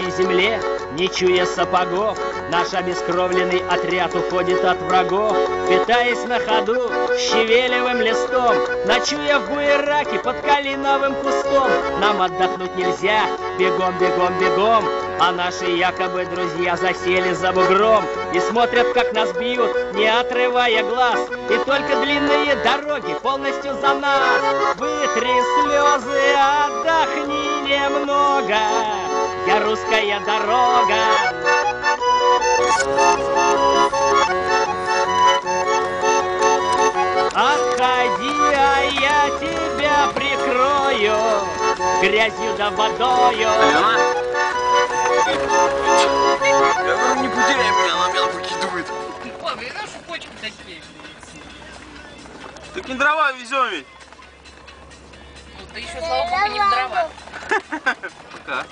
нашей земле, не чуя сапогов, наш обескровленный отряд уходит от врагов, питаясь на ходу щавелевым листом, ночуя в буераке под калиновым кустом. Нам отдохнуть нельзя, бегом, бегом, бегом, а наши якобы друзья засели за бугром и смотрят, как нас бьют, не отрывая глаз, и только длинные дороги полностью за нас. Вытри слезы, отдохни немного, я русская дорога. Отходи, а я тебя прикрою грязью да водою. Я говорю, не потеряй меня, она меня выкидывает. Ладно, я нашу почку такие. Так не дрова везем ведь. Ну ты еще, слава богу, не в дрова. Пока.